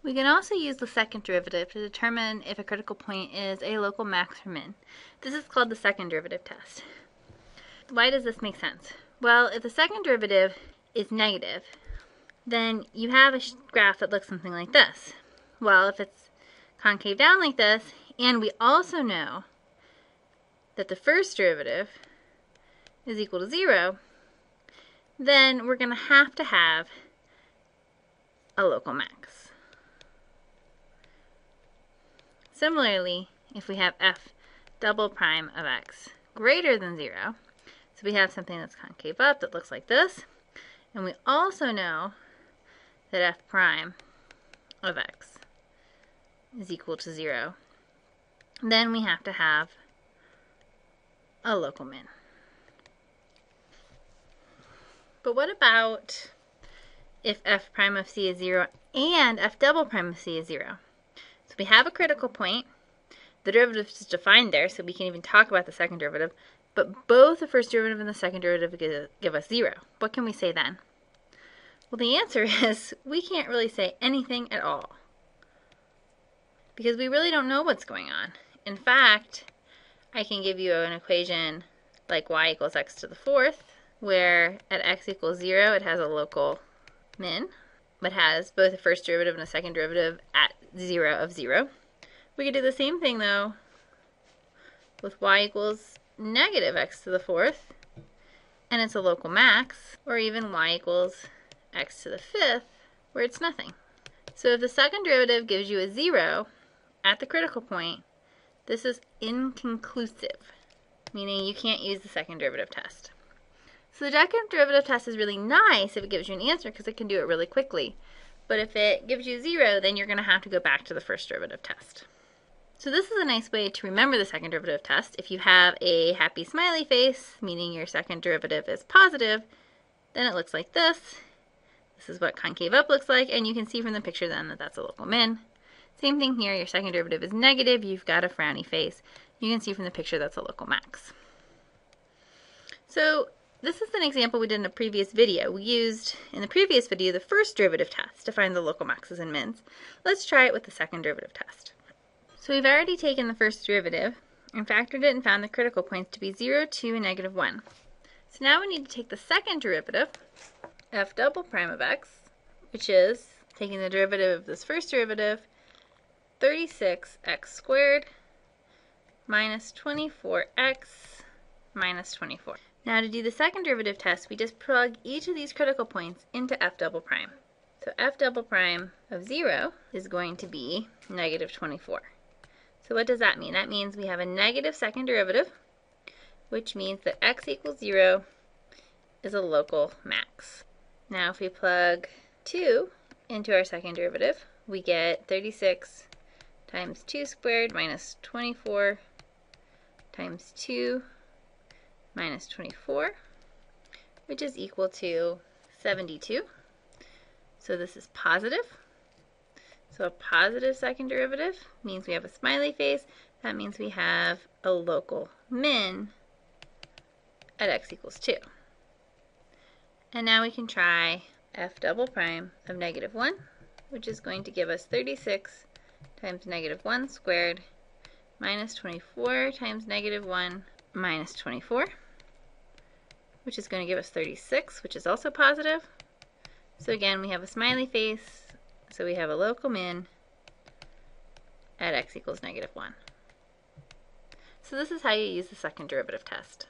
We can also use the second derivative to determine if a critical point is a local max or min. This is called the second derivative test. Why does this make sense? Well, if the second derivative is negative, then you have a graph that looks something like this. Well, if it's concave down like this, and we also know that the first derivative is equal to 0, then we're going to have a local max. Similarly, if we have f double prime of x greater than 0, so we have something that's concave up that looks like this, and we also know that f prime of x is equal to 0, then we have to have a local min. But what about if f prime of c is 0 and f double prime of c is 0? So we have a critical point. The derivative is defined there, so we can even talk about the second derivative, but both the first derivative and the second derivative give us 0. What can we say then? Well, the answer is we can't really say anything at all, because we really don't know what's going on. In fact, I can give you an equation like y equals x to the fourth, where at x equals 0 it has a local min, but has both a first derivative and a second derivative at 0 of 0. We could do the same thing though with y equals negative x to the fourth, and it's a local max, or even y equals x to the fifth, where it's nothing. So if the second derivative gives you a 0 at the critical point, this is inconclusive, meaning you can't use the second derivative test. So the second derivative test is really nice if it gives you an answer, because it can do it really quickly. But if it gives you 0, then you're going to have to go back to the first derivative test. So this is a nice way to remember the second derivative test. If you have a happy smiley face, meaning your second derivative is positive, then it looks like this. This is what concave up looks like, and you can see from the picture then that that's a local min. Same thing here, your second derivative is negative, you've got a frowny face. You can see from the picture that's a local max. So this is an example we did in a previous video. We used, in the previous video, the first derivative test to find the local maxes and mins. Let's try it with the second derivative test. So we've already taken the first derivative and factored it and found the critical points to be 0, 2, and negative 1. So now we need to take the second derivative, f double prime of x, which is taking the derivative of this first derivative, 36x squared minus 24x minus 24. Now to do the second derivative test, we just plug each of these critical points into f double prime. So f double prime of 0 is going to be negative 24. So what does that mean? That means we have a negative second derivative, which means that x equals 0 is a local max. Now if we plug 2 into our second derivative, we get 36 times 2 squared minus 24 times 2 minus 24, which is equal to 72. So this is positive. So a positive second derivative means we have a smiley face. That means we have a local min at x equals 2. And now we can try f double prime of negative 1, which is going to give us 36 times negative 1 squared minus 24 times negative 1 minus 24, which is going to give us 36, which is also positive. So again, we have a smiley face, so we have a local min at x equals negative 1. So this is how you use the second derivative test.